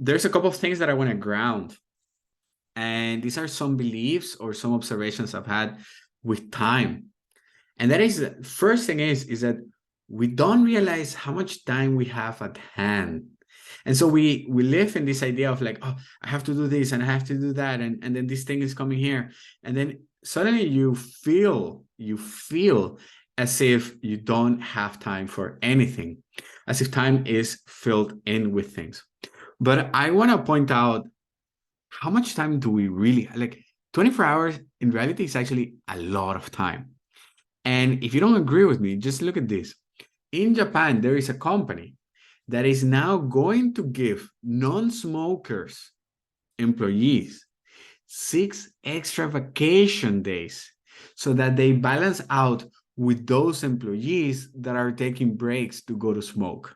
there's a couple of things that I want to ground. And these are some beliefs or some observations I've had with time. And that is, first thing is that we don't realize how much time we have at hand. And so we live in this idea of like, oh, I have to do this and I have to do that. And then this thing is coming here. And then suddenly you feel as if you don't have time for anything, as if time is filled in with things. But I want to point out, how much time do we really like? 24 hours in reality is actually a lot of time. And if you don't agree with me, just look at this. In Japan, there is a company that is now going to give non-smokers employees 6 extra vacation days so that they balance out with those employees that are taking breaks to go to smoke.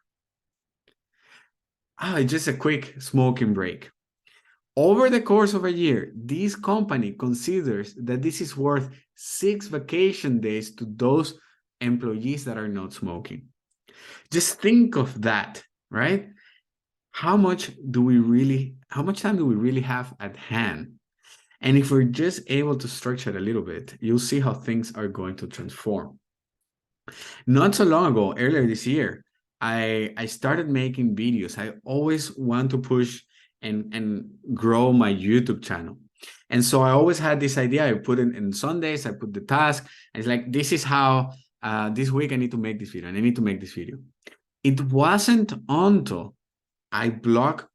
Just a quick smoking break. Over the course of a year, this company considers that this is worth 6 vacation days to those employees that are not smoking. Just think of that, right? How much time do we really have at hand? And if we're just able to structure it a little bit, you'll see how things are going to transform. Not so long ago, earlier this year, I started making videos. I always want to push and grow my YouTube channel. And so I always had this idea. I put it in Sundays, I put the task. It's like, this is how this week I need to make this video and I need to make this video. It wasn't until I blocked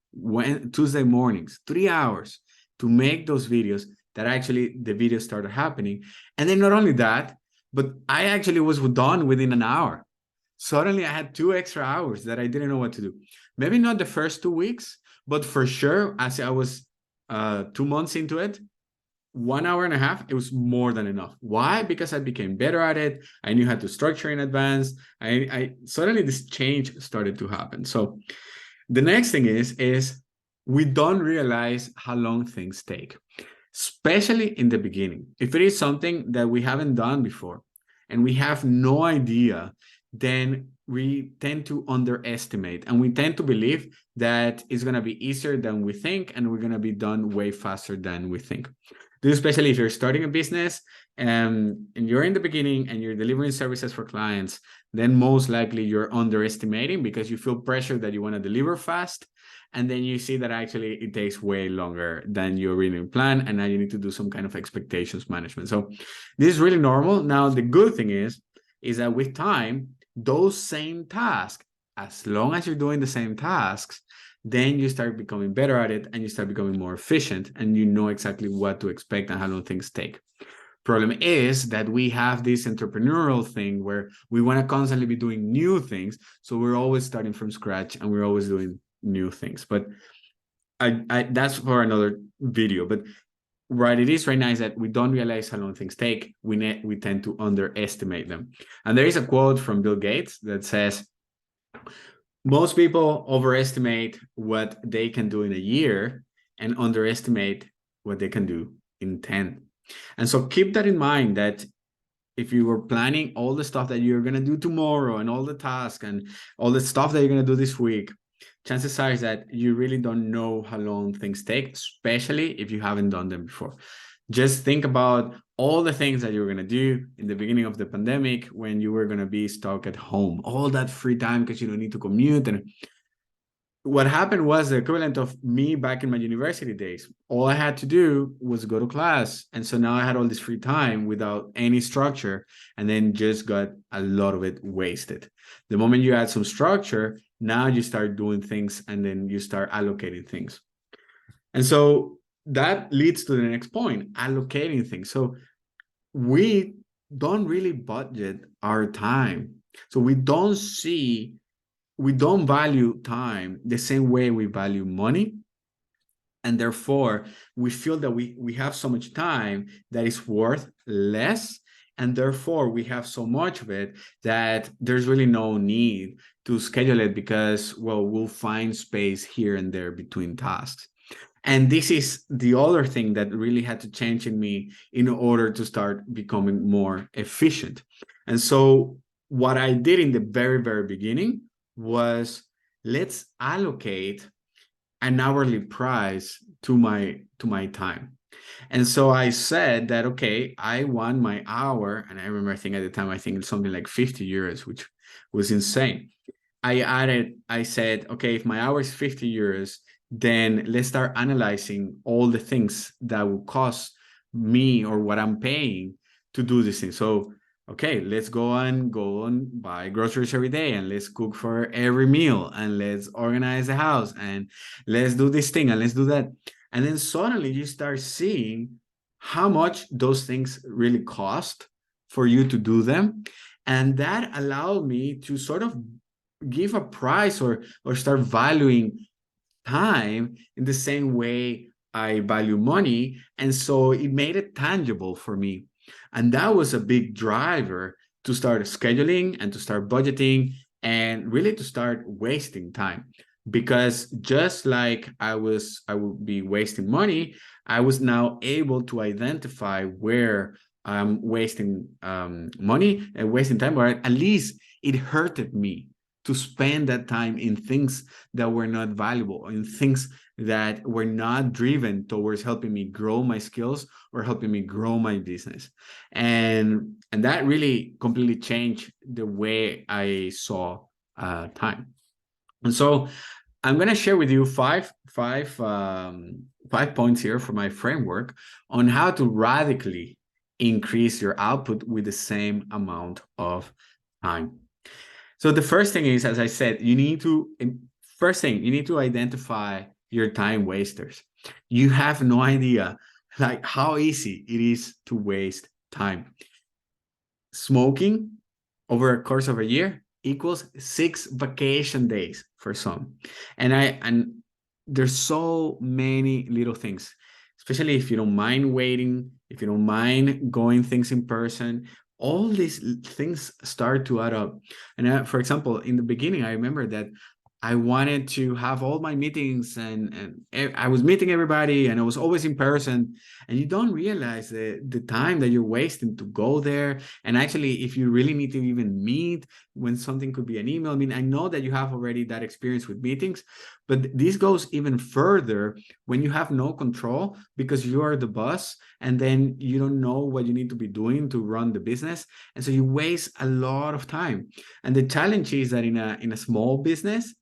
Tuesday mornings, 3 hours to make those videos, that actually the videos started happening. And then not only that, but I actually was done within an hour. Suddenly I had 2 extra hours that I didn't know what to do. Maybe not the first 2 weeks, but for sure, as I was 2 months into it, 1 hour and a half, it was more than enough. Why? Because I became better at it. I knew how to structure in advance. I suddenly this change started to happen. So the next thing is we don't realize how long things take, especially in the beginning. If it is something that we haven't done before and we have no idea, then we tend to underestimate and we tend to believe that it's going to be easier than we think and we're going to be done way faster than we think. This, especially if you're starting a business and you're in the beginning and you're delivering services for clients, then most likely you're underestimating because you feel pressure that you want to deliver fast. And then you see that actually it takes way longer than you originally planned. And now you need to do some kind of expectations management. So this is really normal. Now, the good thing is that with time, those same tasks, as long as you're doing the same tasks, then you start becoming better at it and you start becoming more efficient and you know exactly what to expect and how long things take. Problem is that we have this entrepreneurial thing where we want to constantly be doing new things. So we're always starting from scratch and we're always doing new things. But that's for another video. But what it is right now is that we don't realize how long things take. We tend to underestimate them. And there is a quote from Bill Gates that says, most people overestimate what they can do in a year and underestimate what they can do in 10. And so keep that in mind, that if you were planning all the stuff that you're going to do tomorrow and all the tasks and all the stuff that you're going to do this week, chances are is that you really don't know how long things take, especially if you haven't done them before. Just think about all the things that you were going to do in the beginning of the pandemic when you were going to be stuck at home, all that free time because you don't need to commute. And what happened was the equivalent of me back in my university days. All I had to do was go to class. And so now I had all this free time without any structure, and then just got a lot of it wasted. The moment you add some structure, now you start doing things and then you start allocating things. And so that leads to the next point, allocating things. So we don't really budget our time. So we don't value time the same way we value money. And therefore, we feel that we have so much time that is worth less. And therefore, we have so much of it that there's really no need to schedule it because, well, we'll find space here and there between tasks. And this is the other thing that really had to change in me in order to start becoming more efficient. And so what I did in the very, very beginning was, let's allocate an hourly price to my time. And so I said that, okay, I want my hour. And I remember, I think at the time, I think it's something like 50 euros, which was insane. I said, okay, if my hour is 50 euros, then let's start analyzing all the things that will cost me or what I'm paying to do this thing. So, okay, let's go and buy groceries every day, and let's cook for every meal, and let's organize the house, and let's do this thing, and let's do that. And then suddenly you start seeing how much those things really cost for you to do them. And that allowed me to sort of give a price or start valuing time in the same way I value money. And so it made it tangible for me. And that was a big driver to start scheduling and to start budgeting and really to start wasting time. Because just like I would be wasting money, I was now able to identify where I'm wasting money and wasting time, or at least it hurted me to spend that time in things that were not valuable, in things that were not driven towards helping me grow my skills or helping me grow my business. And that really completely changed the way I saw time. And so I'm going to share with you five points here for my framework on how to radically increase your output with the same amount of time. So the first thing is, as I said, first thing, you need to identify your time wasters. You have no idea like how easy it is to waste time. Smoking over a course of a year equals 6 vacation days for some. And there's so many little things, especially if you don't mind waiting, if you don't mind going things in person, all these things start to add up. And for example, in the beginning, I remember that I wanted to have all my meetings, and I was meeting everybody, and I was always in person. And you don't realize the time that you're wasting to go there. And actually, if you really need to even meet when something could be an email, I mean, I know that you have already that experience with meetings, but this goes even further when you have no control because you are the boss, and then you don't know what you need to be doing to run the business. And so you waste a lot of time. And the challenge is that in a small business,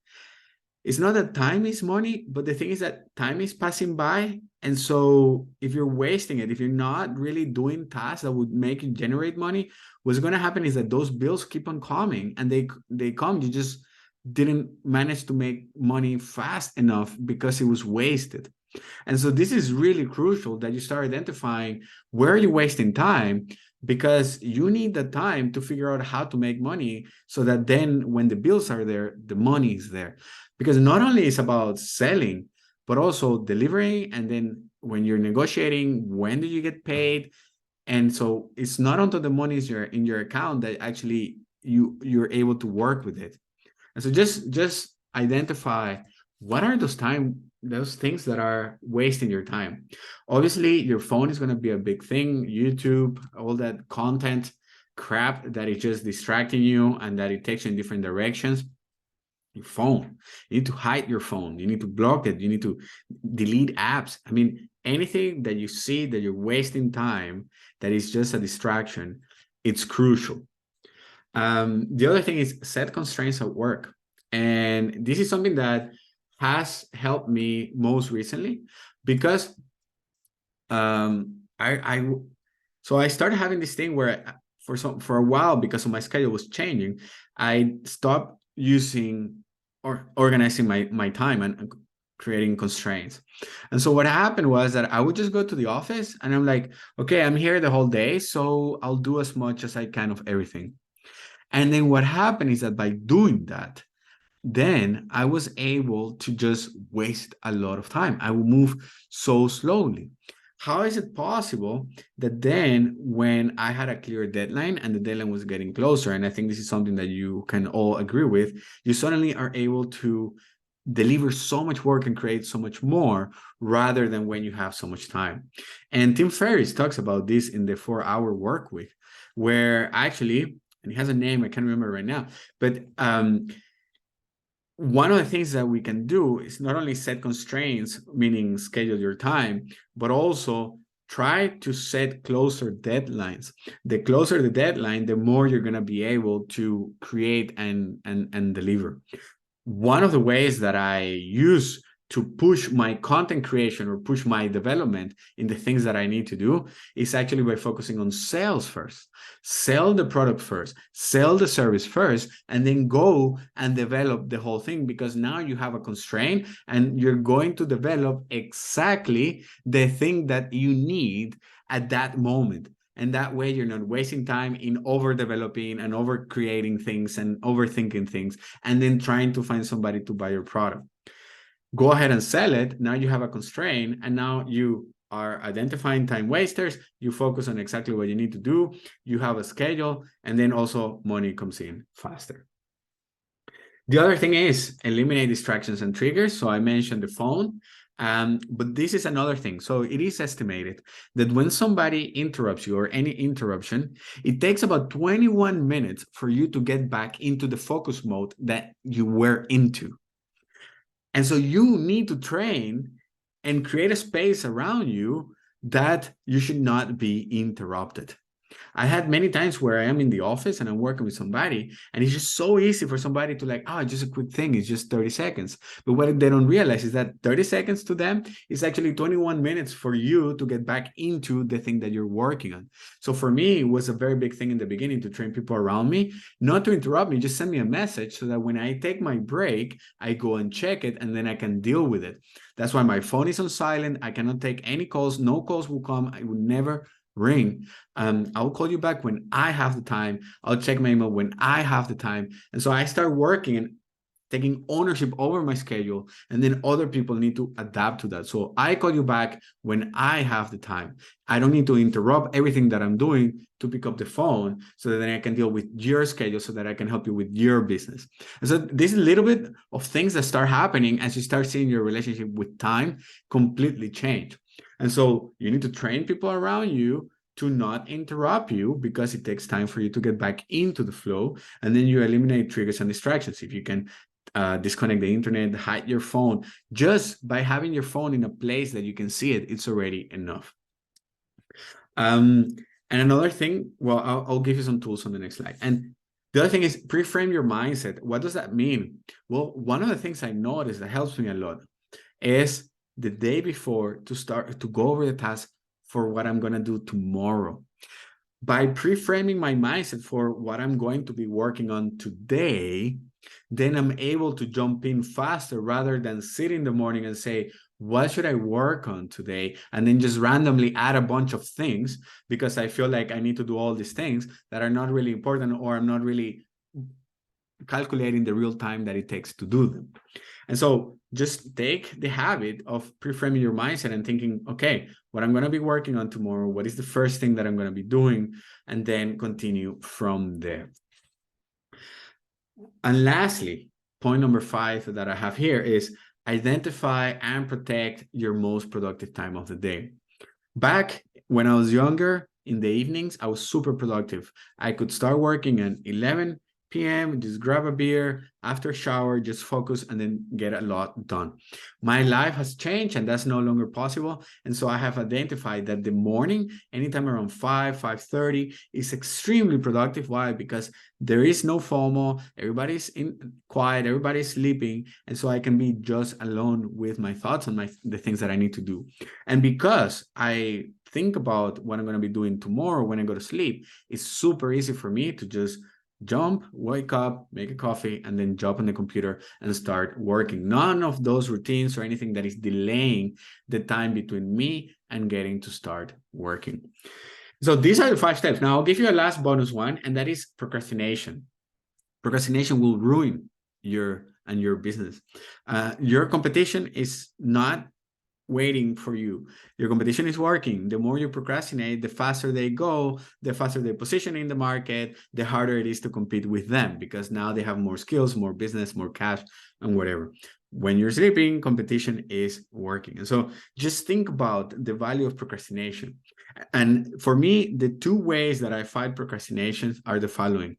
it's not that time is money, but the thing is that time is passing by. And so if you're wasting it, if you're not really doing tasks that would make you generate money, what's going to happen is that those bills keep on coming, and they come. You just didn't manage to make money fast enough because it was wasted. And so this is really crucial that you start identifying where you're wasting time, because you need the time to figure out how to make money so that then when the bills are there, the money is there. Because not only is about selling, but also delivering. And then when you're negotiating, when do you get paid? And so it's not until the money is in your account that actually you're able to work with it. And so just identify what are those things that are wasting your time. Obviously, your phone is going to be a big thing. YouTube, all that content crap that is just distracting you and that it takes you in different directions. Your phone, you need to hide your phone. You need to block it. You need to delete apps. I mean, anything that you see that you're wasting time, that is just a distraction, it's crucial. The other thing is set constraints at work. And this is something that has helped me most recently because I started having this thing where for a while, because of my schedule was changing, I stopped using or organizing my time and creating constraints. And so what happened was that I would just go to the office and I'm like, okay, I'm here the whole day, so I'll do as much as I can of everything. And then what happened is that by doing that, then I was able to just waste a lot of time. I will move so slowly. How is it possible that then when I had a clear deadline and the deadline was getting closer, and I think this is something that you can all agree with, you suddenly are able to deliver so much work and create so much more rather than when you have so much time. And Tim Ferriss talks about this in the 4-Hour Work Week, where actually, and he has a name I can't remember right now, but one of the things that we can do is not only set constraints, meaning schedule your time, but also try to set closer deadlines. The closer the deadline, the more you're going to be able to create and deliver. One of the ways that I use to push my content creation or push my development in the things that I need to do is actually by focusing on sales first. Sell the product first, sell the service first, and then go and develop the whole thing, because now you have a constraint and you're going to develop exactly the thing that you need at that moment. And that way you're not wasting time in overdeveloping and over creating things and overthinking things and then trying to find somebody to buy your product. Go ahead and sell it. Now you have a constraint, and now you are identifying time wasters. You focus on exactly what you need to do. You have a schedule, and then also money comes in faster. The other thing is eliminate distractions and triggers. So I mentioned the phone, but this is another thing. So it is estimated that when somebody interrupts you or any interruption, it takes about 21 minutes for you to get back into the focus mode that you were into. And so you need to train and create a space around you that you should not be interrupted. I had many times where I am in the office and I'm working with somebody, and it's just so easy for somebody to like, oh, just a quick thing, it's just 30 seconds. But what they don't realize is that 30 seconds to them is actually 21 minutes for you to get back into the thing that you're working on. So for me, it was a very big thing in the beginning to train people around me, not to interrupt me, just send me a message so that when I take my break, I go and check it and then I can deal with it. That's why my phone is on silent. I cannot take any calls. No calls will come. I will never ring. I'll call you back when I have the time. I'll check my email when I have the time. And so I start working and taking ownership over my schedule, and then other people need to adapt to that. So I call you back when I have the time. I don't need to interrupt everything that I'm doing to pick up the phone so that then I can deal with your schedule so that I can help you with your business. And so this is a little bit of things that start happening as you start seeing your relationship with time completely change. And so you need to train people around you to not interrupt you, because it takes time for you to get back into the flow. And then you eliminate triggers and distractions. If you can disconnect the internet, hide your phone, just by having your phone in a place that you can see it, it's already enough. And another thing, well, I'll give you some tools on the next slide. And the other thing is pre-frame your mindset. What does that mean? Well, one of the things I noticed that helps me a lot is the day before to go over the task for what I'm going to do tomorrow. By pre-framing my mindset for what I'm going to be working on today, then I'm able to jump in faster rather than sit in the morning and say, what should I work on today? And then just randomly add a bunch of things because I feel like I need to do all these things that are not really important, or I'm not really calculating the real time that it takes to do them. And so just take the habit of pre-framing your mindset and thinking, okay, what I'm going to be working on tomorrow, what is the first thing that I'm going to be doing, and then continue from there. And lastly, point number 5 that I have here is identify and protect your most productive time of the day. Back when I was younger, in the evenings, I was super productive. I could start working at 11 p.m., just grab a beer, after shower, just focus, and then get a lot done. My life has changed, and that's no longer possible. And so I have identified that the morning, anytime around 5:30, is extremely productive. Why? Because there is no FOMO, everybody's quiet, everybody's sleeping, and so I can be just alone with my thoughts and the things that I need to do. And because I think about what I'm going to be doing tomorrow when I go to sleep, it's super easy for me to just jump, wake up, make a coffee, and then jump on the computer and start working. None of those routines or anything that is delaying the time between me and getting to start working. So these are the 5 steps. Now I'll give you a last bonus one, and that is procrastination. Procrastination will ruin your business. Your competition is not waiting for you. Your competition is working. The more you procrastinate, the faster they go, the faster they position in the market, the harder it is to compete with them, because now they have more skills, more business, more cash, and whatever. When you're sleeping, competition is working. And so just think about the value of procrastination. And for me, the 2 ways that I fight procrastination are the following.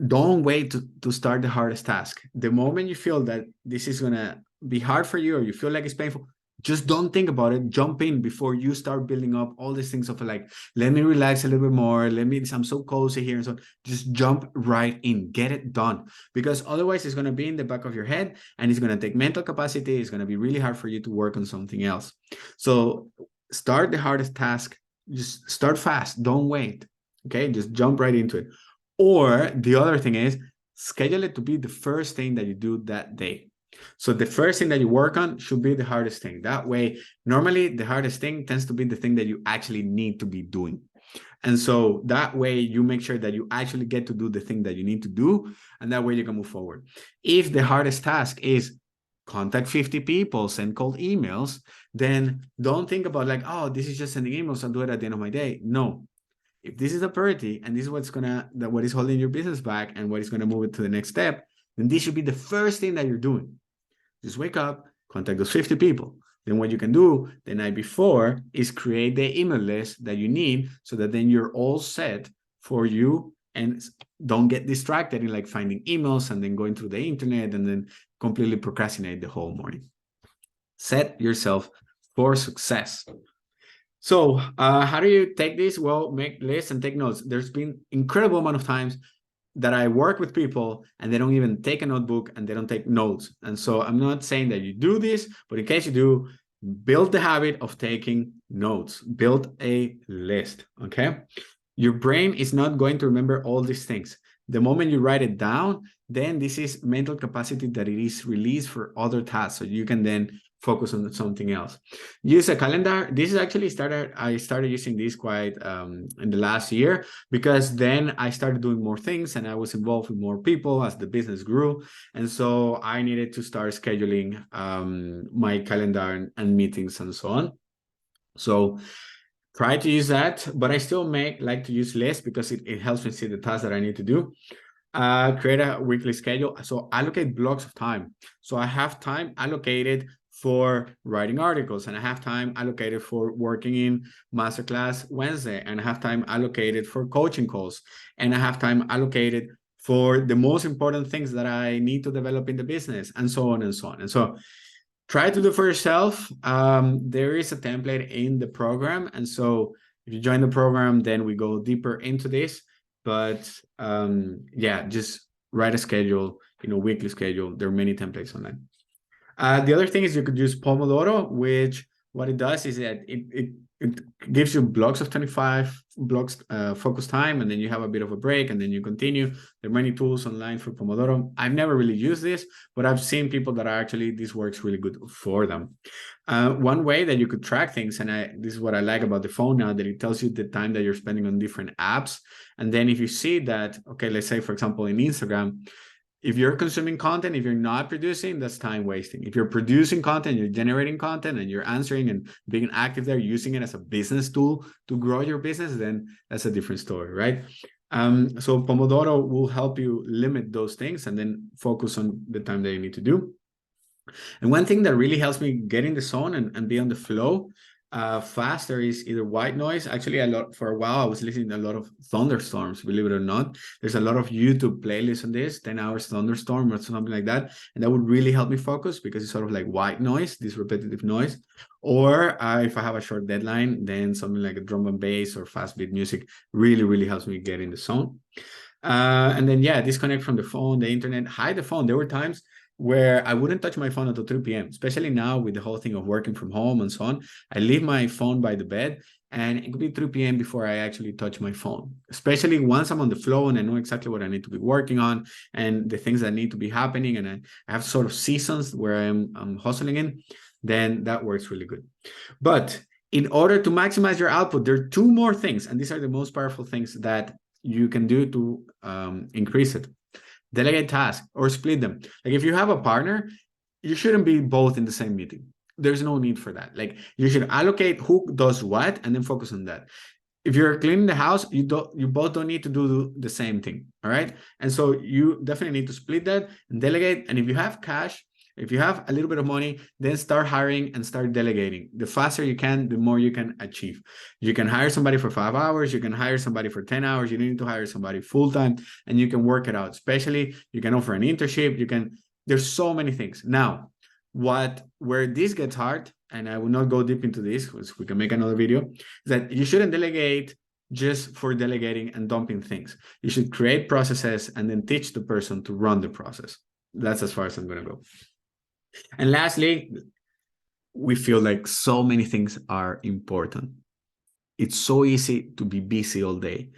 don't wait to start the hardest task. The moment you feel that this is gonna be hard for you or you feel like it's painful, just don't think about it. Jump in before you start building up all these things of like, let me relax a little bit more. I'm so cozy here and so on. Just jump right in, get it done. Because otherwise it's gonna be in the back of your head and it's gonna take mental capacity. It's gonna be really hard for you to work on something else. So start the hardest task. Just start fast. Don't wait. Okay, just jump right into it. Or the other thing is schedule it to be the first thing that you do that day. So the first thing that you work on should be the hardest thing. That way, normally the hardest thing tends to be the thing that you actually need to be doing. And so that way you make sure that you actually get to do the thing that you need to do. And that way you can move forward. If the hardest task is contact 50 people, send cold emails, then don't think about like, oh, this is just sending emails. I'll do it at the end of my day. No, if this is a priority and this is what is holding your business back and what is going to move it to the next step, then this should be the first thing that you're doing. Just wake up, contact those 50 people. Then what you can do the night before is create the email list that you need so that then you're all set for you and don't get distracted in like finding emails and then going through the internet and then completely procrastinate the whole morning. Set yourself for success. So how do you take this? Well, make lists and take notes. There's been incredible amount of times that I work with people and they don't even take a notebook and they don't take notes. And so I'm not saying that you do this, but in case you do, build the habit of taking notes. Build a list, okay? Your brain is not going to remember all these things. The moment you write it down, then this is mental capacity that it is released for other tasks. So you can then focus on something else. Use a calendar. This is actually I started using this quite in the last year because then I started doing more things and I was involved with more people as the business grew. And so I needed to start scheduling my calendar and meetings and so on. So try to use that, but I still like to use lists because it helps me see the tasks that I need to do. Create a weekly schedule. So allocate blocks of time. So I have time allocated for writing articles and I have time allocated for working in masterclass Wednesday and I have time allocated for coaching calls and I have time allocated for the most important things that I need to develop in the business and so on and so on. And so try to do for yourself. There is a template in the program. And so if you join the program, then we go deeper into this. But yeah, just write a schedule, weekly schedule. There are many templates online. The other thing is you could use Pomodoro, which what it does is that it gives you blocks of 25 blocks focus time, and then you have a bit of a break, and then you continue. There are many tools online for Pomodoro. I've never really used this, but I've seen people that are actually, this works really good for them. One way that you could track things, and this is what I like about the phone now, that it tells you the time that you're spending on different apps. And then if you see that, okay, let's say, for example, in Instagram, if you're consuming content, if you're not producing, that's time wasting. If you're producing content, you're generating content and you're answering and being active there, using it as a business tool to grow your business, then that's a different story, right? So Pomodoro will help you limit those things and then focus on the time that you need to do. And one thing that really helps me get in the zone and be on the flow faster is either white noise. Actually, for a while I was listening to a lot of thunderstorms, believe it or not. There's a lot of YouTube playlists on this, 10 hours thunderstorm or something like that, and that would really help me focus because it's sort of like white noise, this repetitive noise. Or if I have a short deadline, then something like a drum and bass or fast beat music really helps me get in the zone. And then yeah, disconnect from the phone, the internet, hide the phone. There were times where I wouldn't touch my phone until 3 p.m., especially now with the whole thing of working from home and so on. I leave my phone by the bed and it could be 3 p.m. before I actually touch my phone, especially once I'm on the flow and I know exactly what I need to be working on and the things that need to be happening. And I have sort of seasons where I'm hustling in, then that works really good. But in order to maximize your output, there are two more things, and these are the most powerful things that you can do to increase it. Delegate tasks or split them. Like if you have a partner, you shouldn't be both in the same meeting. There's no need for that. Like you should allocate who does what and then focus on that. If you're cleaning the house, you both don't need to do the same thing. All right. And so you definitely need to split that and delegate. And if you have cash, If you have a little bit of money, then start hiring and start delegating. The faster you can, the more you can achieve. You can hire somebody for 5 hours, you can hire somebody for 10 hours, you don't need to hire somebody full-time, and you can work it out. Especially, you can offer an internship, there's so many things. Now, where this gets hard, and I will not go deep into this, because we can make another video, is that you shouldn't delegate just for delegating and dumping things. You should create processes and then teach the person to run the process. That's as far as I'm going to go. And lastly, we feel like so many things are important. It's so easy to be busy all day.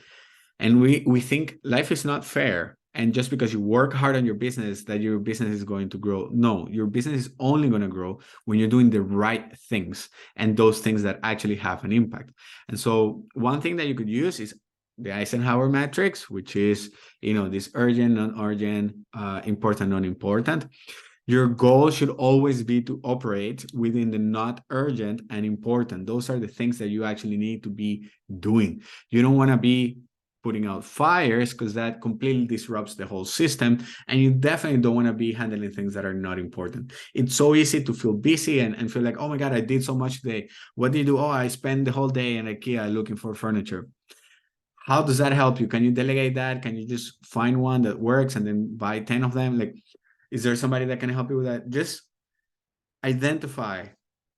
And we think life is not fair. And just because you work hard on your business, that your business is going to grow. No, your business is only going to grow when you're doing the right things and those things that actually have an impact. And so one thing that you could use is the Eisenhower matrix, which is, this urgent, non-urgent, important, non-important. Your goal should always be to operate within the not urgent and important. Those are the things that you actually need to be doing. You don't want to be putting out fires, because that completely disrupts the whole system. And you definitely don't want to be handling things that are not important. It's so easy to feel busy and feel like, oh my God, I did so much today. What do you do? Oh, I spend the whole day in IKEA looking for furniture. How does that help you? Can you delegate that? Can you just find one that works and then buy 10 of them? Like, is there somebody that can help you with that? Just identify.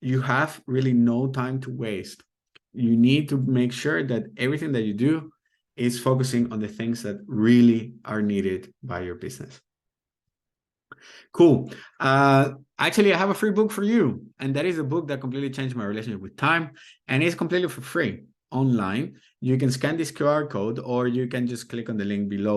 You have really no time to waste. You need to make sure that everything that you do is focusing on the things that really are needed by your business. Cool. Actually, I have a free book for you, and that is a book that completely changed my relationship with time, and it's completely for free online. You can scan this QR code, or you can just click on the link below